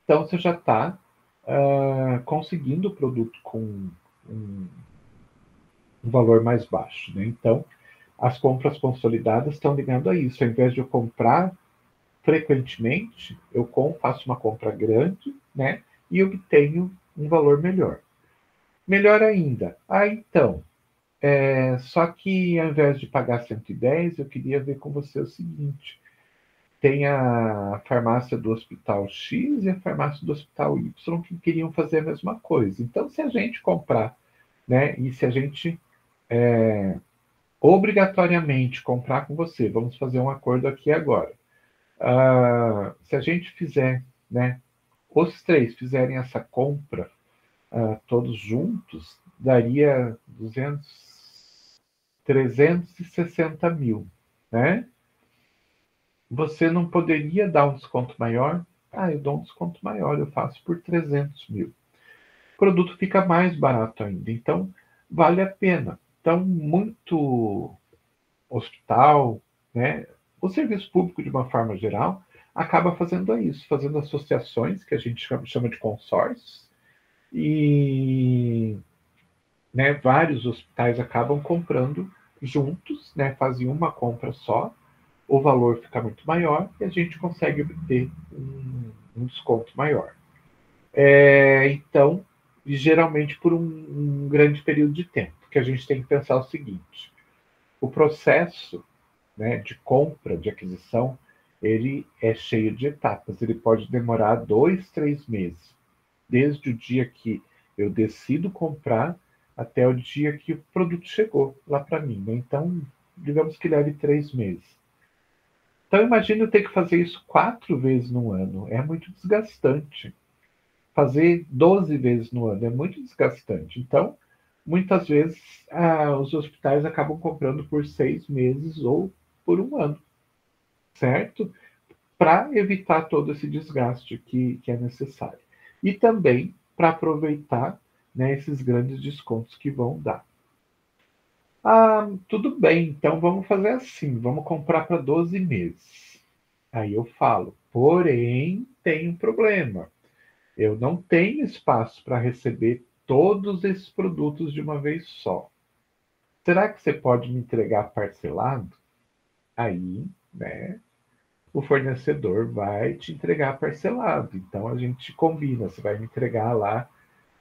Então você já está conseguindo o produto com um, um valor mais baixo, né? Então, as compras consolidadas estão ligando a isso. Ao invés de eu comprar frequentemente, eu faço uma compra grande, né? E obtenho um valor melhor. Melhor ainda. Ah, então, só que ao invés de pagar 110, eu queria ver com você o seguinte: tem a farmácia do Hospital X e a farmácia do Hospital Y que queriam fazer a mesma coisa. Então, se a gente comprar, né, e se a gente obrigatoriamente comprar com você, vamos fazer um acordo aqui agora. Se a gente fizer, né, os três fizerem essa compra todos juntos, daria 360 mil, né? Você não poderia dar um desconto maior? Ah, eu dou um desconto maior, eu faço por 300 mil. O produto fica mais barato ainda, então vale a pena. Então, muito hospital, né, o serviço público de uma forma geral, acaba fazendo isso, fazendo associações, que a gente chama de consórcios, e né, vários hospitais acabam comprando juntos, né, fazem uma compra só, o valor fica muito maior e a gente consegue obter um desconto maior. Então, geralmente por um grande período de tempo, porque a gente tem que pensar o seguinte: o processo, né, de compra, de aquisição, ele é cheio de etapas. Ele pode demorar 2, 3 meses, desde o dia que eu decido comprar até o dia que o produto chegou lá para mim, né? Então, digamos que leve 3 meses. Então, imagine eu ter que fazer isso 4 vezes no ano. É muito desgastante. Fazer 12 vezes no ano é muito desgastante. Então, muitas vezes, os hospitais acabam comprando por 6 meses ou por um ano, certo? Para evitar todo esse desgaste que é necessário. E também para aproveitar, né, esses grandes descontos que vão dar. Ah, tudo bem, então vamos fazer assim, vamos comprar para 12 meses. Aí eu falo, porém tem um problema. Eu não tenho espaço para receber todos esses produtos de uma vez só. Será que você pode me entregar parcelado? Aí, né, o fornecedor vai te entregar parcelado. Então a gente combina, você vai me entregar lá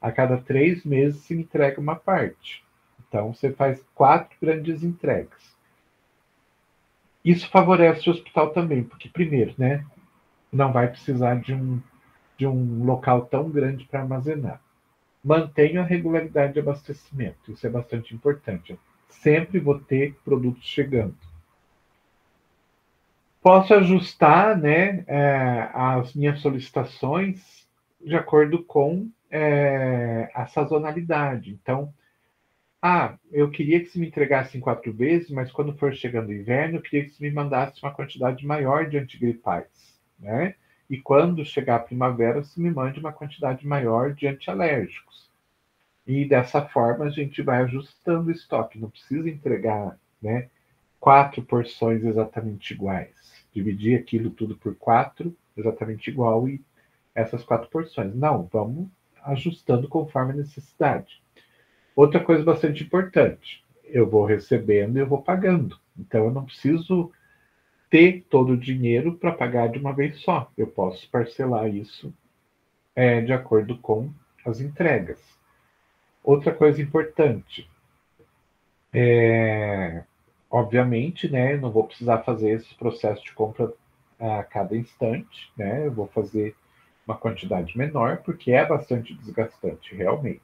a cada 3 meses, se me entrega uma parte. Então você faz 4 grandes entregas. Isso favorece o hospital também, porque primeiro, né, não vai precisar de um local tão grande para armazenar. Mantenha a regularidade de abastecimento, isso é bastante importante. Sempre vou ter produtos chegando. Posso ajustar, né, as minhas solicitações de acordo com a sazonalidade. Então, eu queria que se me entregasse em 4 vezes, mas quando for chegando o inverno, eu queria que se me mandasse uma quantidade maior de antigripais, né? E quando chegar a primavera, se me mande uma quantidade maior de antialérgicos. E dessa forma a gente vai ajustando o estoque. Não precisa entregar, né, 4 porções exatamente iguais. Dividir aquilo tudo por 4, exatamente igual, e essas 4 porções. Não, vamos ajustando conforme a necessidade. Outra coisa bastante importante, eu vou recebendo e eu vou pagando. Então eu não preciso ter todo o dinheiro para pagar de uma vez só. Eu posso parcelar isso de acordo com as entregas. Outra coisa importante, obviamente, né, eu não vou precisar fazer esse processo de compra a cada instante, né? Eu vou fazer uma quantidade menor, porque é bastante desgastante, realmente.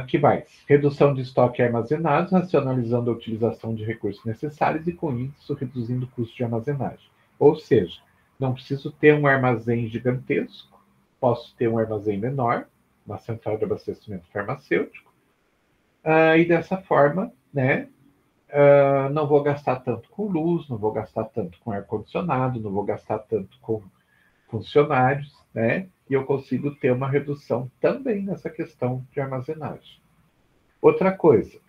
Que mais? Redução de estoque armazenado, racionalizando a utilização de recursos necessários e, com isso, reduzindo o custo de armazenagem. Ou seja, não preciso ter um armazém gigantesco, posso ter um armazém menor, uma central de abastecimento farmacêutico, e dessa forma, né, não vou gastar tanto com luz, não vou gastar tanto com ar-condicionado, não vou gastar tanto com funcionários, né? E eu consigo ter uma redução também nessa questão de armazenagem. Outra coisa,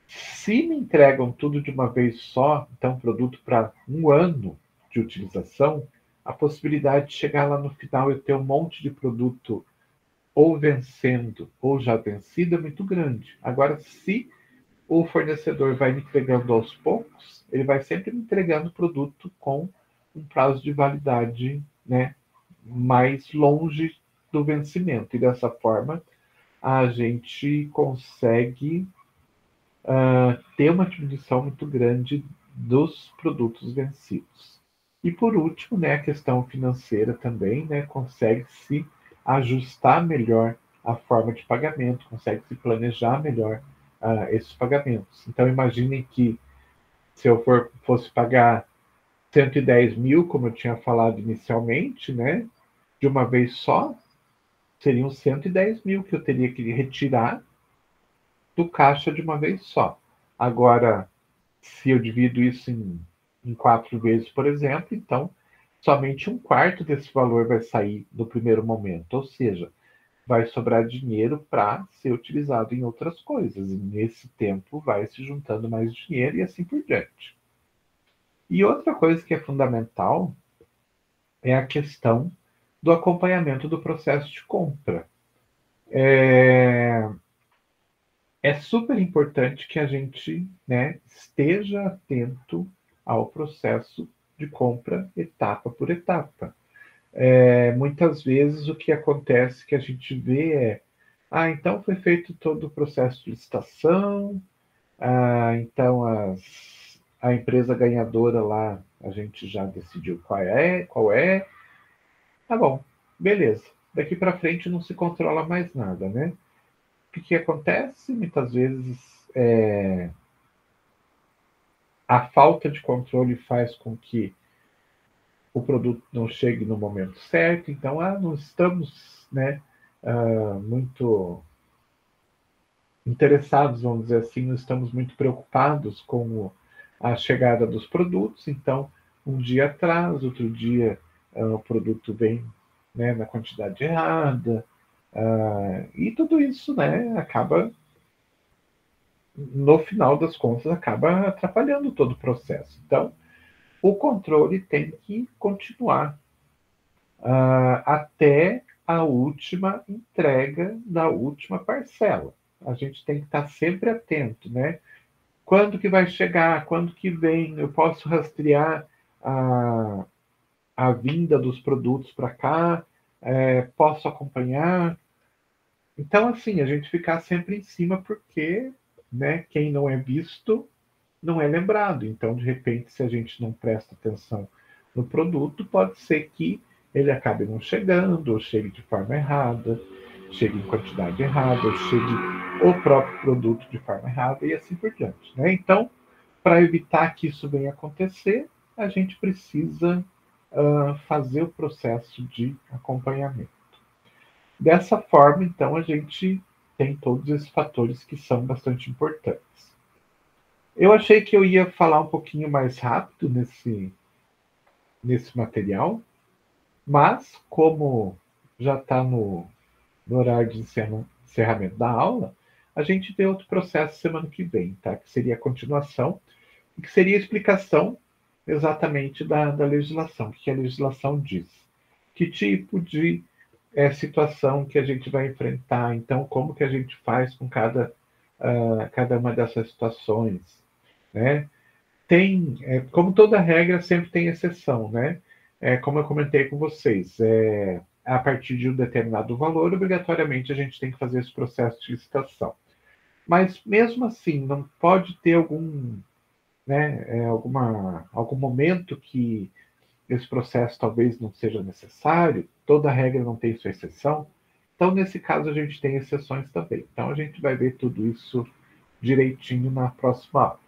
se me entregam tudo de uma vez só, então produto para um ano de utilização, a possibilidade de chegar lá no final e ter um monte de produto ou vencendo ou já vencido é muito grande. Agora, se o fornecedor vai me entregando aos poucos, ele vai sempre me entregando produto com um prazo de validade, né, mais longe do vencimento. E dessa forma, a gente consegue ter uma diminuição muito grande dos produtos vencidos. E por último, né, a questão financeira também, né, consegue se ajustar melhor a forma de pagamento, consegue se planejar melhor esses pagamentos. Então imaginem que se eu fosse pagar 110 mil, como eu tinha falado inicialmente, né, de uma vez só, seriam 110 mil que eu teria que retirar do caixa de uma vez só. Agora, se eu divido isso em 4 vezes, por exemplo, então somente um quarto desse valor vai sair no primeiro momento, ou seja, vai sobrar dinheiro para ser utilizado em outras coisas, e nesse tempo vai se juntando mais dinheiro e assim por diante. E outra coisa que é fundamental é a questão do acompanhamento do processo de compra. É super importante que a gente, né, esteja atento ao processo de compra etapa por etapa. Muitas vezes o que acontece que a gente vê então foi feito todo o processo de licitação, então a empresa ganhadora lá, a gente já decidiu qual é, tá bom, beleza. Daqui para frente não se controla mais nada, né? O que acontece? Muitas vezes a falta de controle faz com que o produto não chegue no momento certo, então não estamos, né, muito interessados, vamos dizer assim, não estamos muito preocupados com a chegada dos produtos, então um dia atrasa, outro dia o produto vem, né, na quantidade errada, e tudo isso, né, acaba, no final das contas, acaba atrapalhando todo o processo. Então, o controle tem que continuar até a última entrega da última parcela. A gente tem que estar sempre atento, né? Quando que vai chegar? Quando que vem? Eu posso rastrear a, a vinda dos produtos para cá? Posso acompanhar? Então, assim, a gente ficar sempre em cima porque, né, quem não é visto não é lembrado. Então, de repente, se a gente não presta atenção no produto, pode ser que ele acabe não chegando, ou chegue de forma errada, chegue em quantidade errada, ou chegue o próprio produto de forma errada e assim por diante, né? Então, para evitar que isso venha acontecer, a gente precisa fazer o processo de acompanhamento. Dessa forma, então, a gente tem todos esses fatores que são bastante importantes. Eu achei que eu ia falar um pouquinho mais rápido nesse material, mas como já está no horário de encerramento da aula, a gente vê outro processo semana que vem, tá? Que seria a continuação, e que seria a explicação exatamente da legislação, o que a legislação diz. Que tipo de situação que a gente vai enfrentar, então como que a gente faz com cada uma dessas situações, né? Como toda regra, sempre tem exceção, né? Como eu comentei com vocês, a partir de um determinado valor, obrigatoriamente a gente tem que fazer esse processo de licitação. Mas mesmo assim, não pode ter algum momento que esse processo talvez não seja necessário, toda regra não tem sua exceção. Então, nesse caso, a gente tem exceções também. Então, a gente vai ver tudo isso direitinho na próxima aula.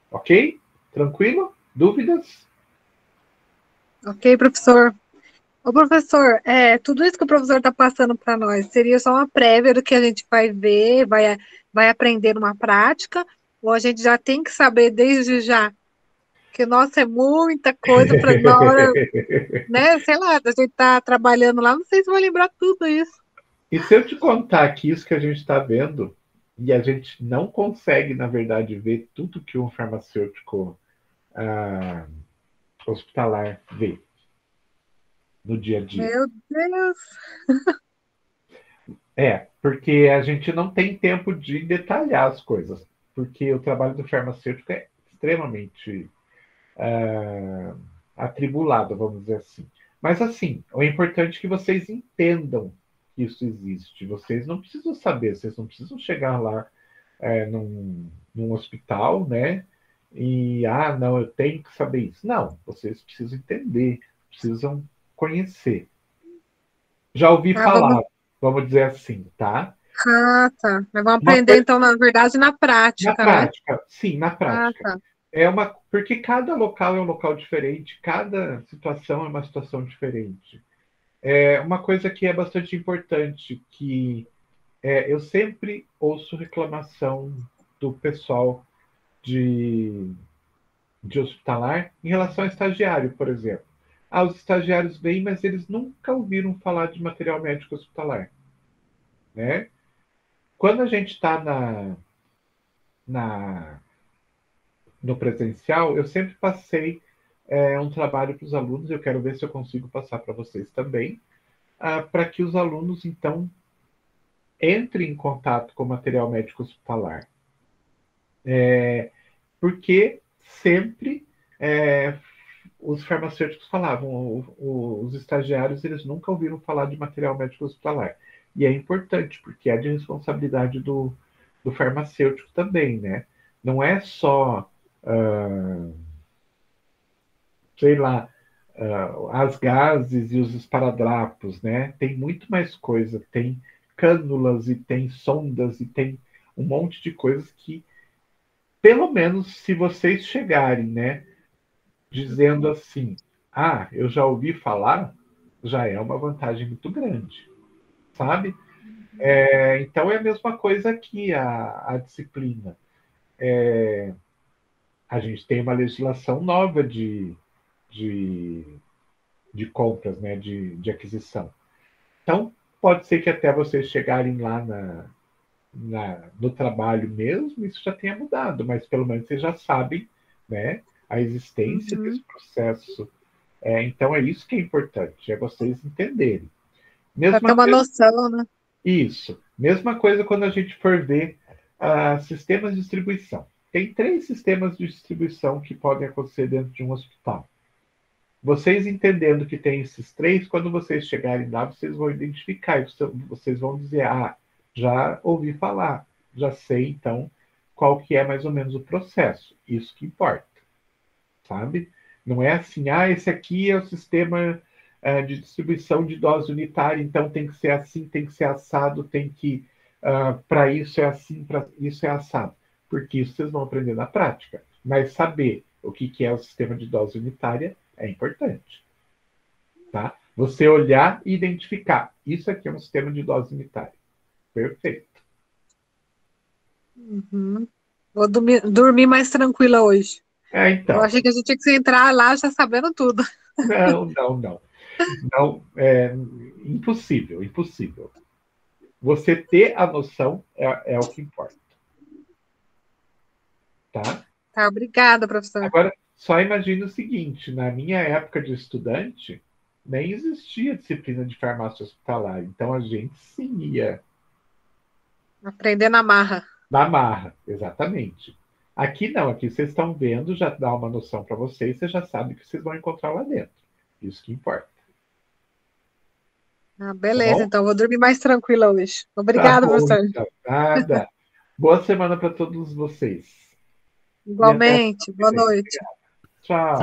Ok? Tranquilo? Dúvidas? Ok, professor. Ô, professor, tudo isso que o professor está passando para nós seria só uma prévia do que a gente vai ver, vai aprender numa prática, ou a gente já tem que saber desde já? Que, nossa, é muita coisa para na hora, né? Sei lá, a gente tá trabalhando lá, não sei se vai lembrar tudo isso. E se eu te contar que isso que a gente está vendo, e a gente não consegue, na verdade, ver tudo que um farmacêutico hospitalar vê no dia a dia. Meu Deus! Porque a gente não tem tempo de detalhar as coisas, porque o trabalho do farmacêutico é extremamente atribulado, vamos dizer assim. Mas, assim, o importante é que vocês entendam que isso existe. Vocês não precisam saber, vocês não precisam chegar lá num hospital, né? E, não, eu tenho que saber isso. Não, vocês precisam entender, precisam conhecer. Já ouvi Ah, vamos, falar, vamos dizer assim, tá? tá. Mas vamos Uma aprender, coisa, então, na verdade, na na prática, né? prática, sim, na Ah, prática. tá. Porque cada local é um local diferente, cada situação é uma situação diferente. Uma coisa que é bastante importante, que eu sempre ouço reclamação do pessoal de, de hospitalar em relação ao estagiário, por exemplo. Os estagiários vêm, mas eles nunca ouviram falar de material médico hospitalar, né? Quando a gente está na, no presencial, eu sempre passei um trabalho para os alunos, eu quero ver se eu consigo passar para vocês também, para que os alunos, então, entrem em contato com o material médico hospitalar. Porque sempre os farmacêuticos falavam, os estagiários, eles nunca ouviram falar de material médico hospitalar. E é importante, porque é de responsabilidade do farmacêutico também, né? Não é só, sei lá, as gases e os esparadrapos, né? Tem muito mais coisa. Tem cânulas e tem sondas e tem um monte de coisas que pelo menos se vocês chegarem, né, dizendo assim, eu já ouvi falar, já é uma vantagem muito grande, sabe? Então é a mesma coisa aqui, a disciplina. A gente tem uma legislação nova de, de compras, né, de aquisição. Então, pode ser que até vocês chegarem lá no trabalho mesmo, isso já tenha mudado, mas pelo menos vocês já sabem, né, a existência desse processo. Então, é isso que é importante, é vocês entenderem. Para ter uma noção, né? Isso. Mesma coisa quando a gente for ver sistemas de distribuição. Tem 3 sistemas de distribuição que podem acontecer dentro de um hospital. Vocês entendendo que tem esses 3, quando vocês chegarem lá, vocês vão identificar, e vocês vão dizer, já ouvi falar, já sei, então, qual que é mais ou menos o processo. Isso que importa, sabe? Não é assim, esse aqui é o sistema de distribuição de dose unitária, então tem que ser assim, tem que ser assado, tem que, para isso é assim, para isso é assado. Porque isso vocês vão aprender na prática. Mas saber o que é o sistema de dose unitária é importante. Tá? Você olhar e identificar. Isso aqui é um sistema de dose unitária. Perfeito. Vou dormir mais tranquila hoje. Então. Eu achei que a gente tinha que entrar lá já sabendo tudo. Não. Não, impossível, impossível. Você ter a noção é o que importa. Tá? Tá, obrigada, professor. Agora, só imagine o seguinte, na minha época de estudante, nem existia disciplina de farmácia hospitalar, então a gente sim ia... Aprender na marra. Na marra, exatamente. Aqui não, aqui vocês estão vendo, já dá uma noção para vocês, vocês já sabem o que vocês vão encontrar lá dentro. Isso que importa. Beleza, então vou dormir mais tranquila hoje. Obrigada, professor. Então, nada. Boa semana para todos vocês. Igualmente, boa noite. Tchau.